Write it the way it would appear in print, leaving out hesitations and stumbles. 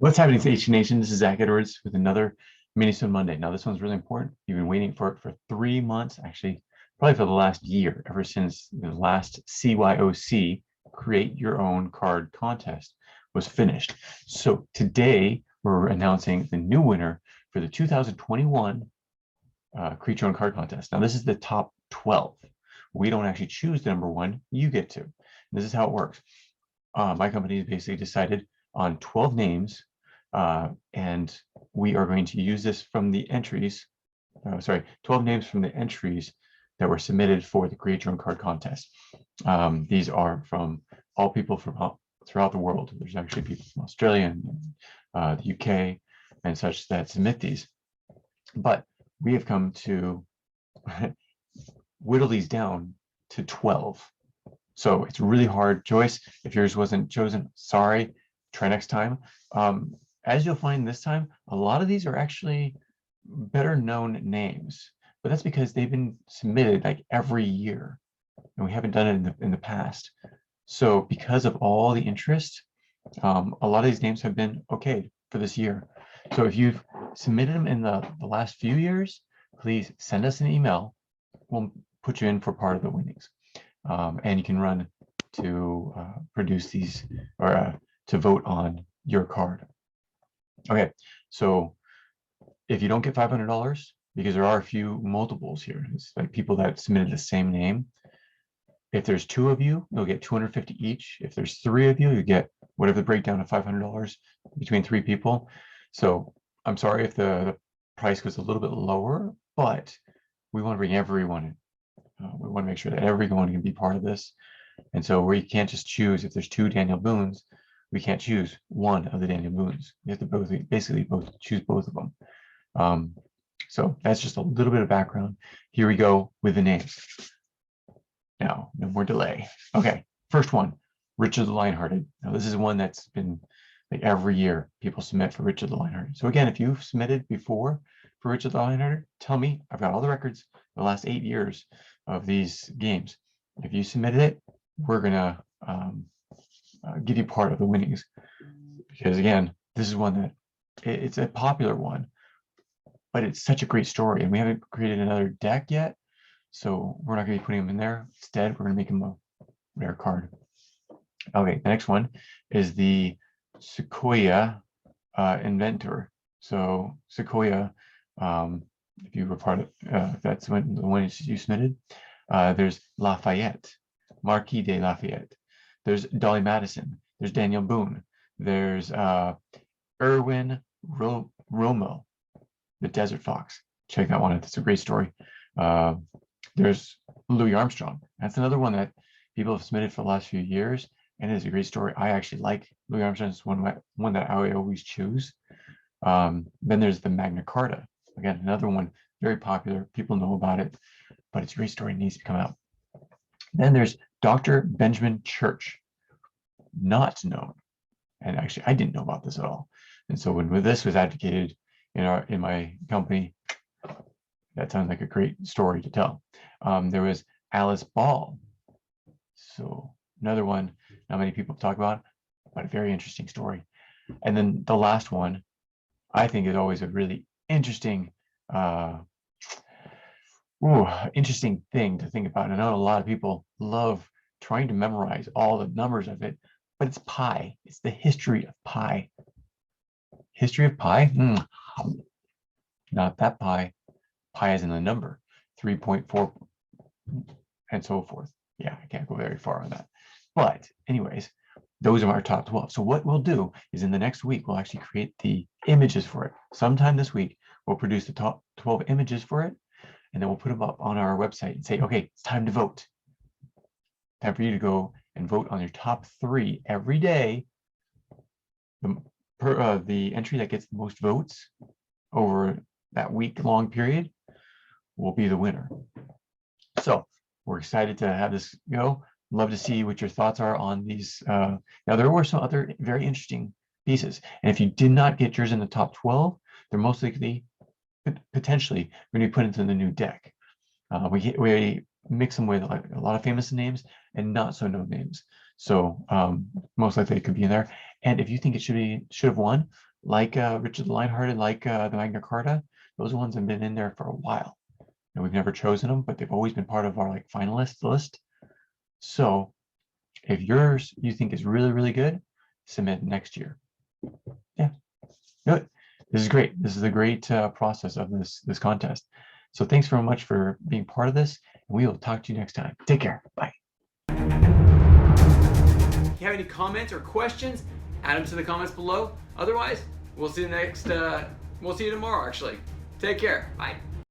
What's happening to HT Nation? This is Zach Edwards with another Minisode Monday. Now, this one's really important. You've been waiting for it for 3 months, actually, probably for the last year, ever since the last CYOC Create Your Own Card Contest was finished. So today, we're announcing the new winner for the 2021 Create Your Own Card Contest. Now, this is the top 12. We don't actually choose the number one, you get to. This is how it works. My company basically decided on 12 names, and we are going to use this from the entries, 12 names from the entries that were submitted for the Create Your Own Card Contest. These are from all people from throughout the world. There's actually people from Australia and the UK and such that submit these. But we have come to whittle these down to 12. So it's really hard. Joyce, if yours wasn't chosen, sorry, try next time. As you'll find this time, a lot of these are actually better known names, but that's because they've been submitted like every year and we haven't done it in the past. So because of all the interest, a lot of these names have been okayed for this year. So if you've submitted them in the last few years, please send us an email. We'll put you in for part of the winnings. And you can run to produce these or to vote on your card. Okay, so if you don't get $500, because there are a few multiples here, it's like people that submitted the same name. If there's 2 of you, you'll get $250 each. If there's 3 of you, you get whatever the breakdown of $500 between 3 people. So I'm sorry if the price goes a little bit lower, but we want to bring everyone in. We want to make sure that everyone can be part of this. And so we can't just choose, if there's 2 Daniel Boones, we can't choose one of the Daniel Boones. We have to basically choose both of them. So that's just a little bit of background. Here we go with the names. Now, no more delay. Okay, first one, Richard the Lionhearted. Now this is one that's been like every year people submit for Richard the Lionhearted. So again, if you've submitted before for Richard the Lionhearted, tell me. I've got all the records the last 8 years of these games. If you submitted it, we're gonna give you part of the winnings, because again, this is one that it's a popular one, but it's such a great story, and we haven't created another deck yet, so we're not going to be putting them in there. Instead, we're going to make them a rare card. Okay, the next one is the Sequoia Inventor. So Sequoia, if you were part of, that's the one you submitted. There's Lafayette, Marquis de Lafayette. There's Dolly Madison. There's Daniel Boone. There's Erwin Romo, the Desert Fox. Check that one out. That's a great story. There's Louis Armstrong. That's another one that people have submitted for the last few years, and it is a great story. I actually like Louis Armstrong. It's one that I always choose. Then there's the Magna Carta. Again, another one, very popular. People know about it, but it's a great story. It needs to come out. Then there's Dr. Benjamin Church, not known. And actually, I didn't know about this at all. And so when this was advocated in my company, that sounds like a great story to tell. There was Alice Ball. So another one not many people talk about, but a very interesting story. And then the last one, I think, is always a really interesting interesting thing to think about. I know a lot of people love trying to memorize all the numbers of it, but it's pi. It's the history of pi. History of pi? Not that pi. Pi is in the number 3.4 and so forth. Yeah, I can't go very far on that. But anyways, those are our top 12. So what we'll do is in the next week, we'll actually create the images for it. Sometime this week, we'll produce the top 12 images for it, and then we'll put them up on our website and say, okay, it's time to vote. Time for you to go and vote on your top 3 every day. The entry that gets the most votes over that week-long period will be the winner. So we're excited to have this go. Love to see what your thoughts are on these. Now, there were some other very interesting pieces. And if you did not get yours in the top 12, they're most likely, potentially, going to be put into the new deck. We mix them with like a lot of famous names and not so known names. So most likely it could be in there. And if you think it should have won, like Richard the Lionhearted, like the Magna Carta. Those ones have been in there for a while, and we've never chosen them, but they've always been part of our like finalist list. So if yours you think is really, really good, submit next year. Yeah, good. This is great. This is a great process of this contest. So thanks very much for being part of this, and we will talk to you next time. Take care. Bye. If you have any comments or questions, add them to the comments below. Otherwise, we'll see you tomorrow actually. Take care. Bye.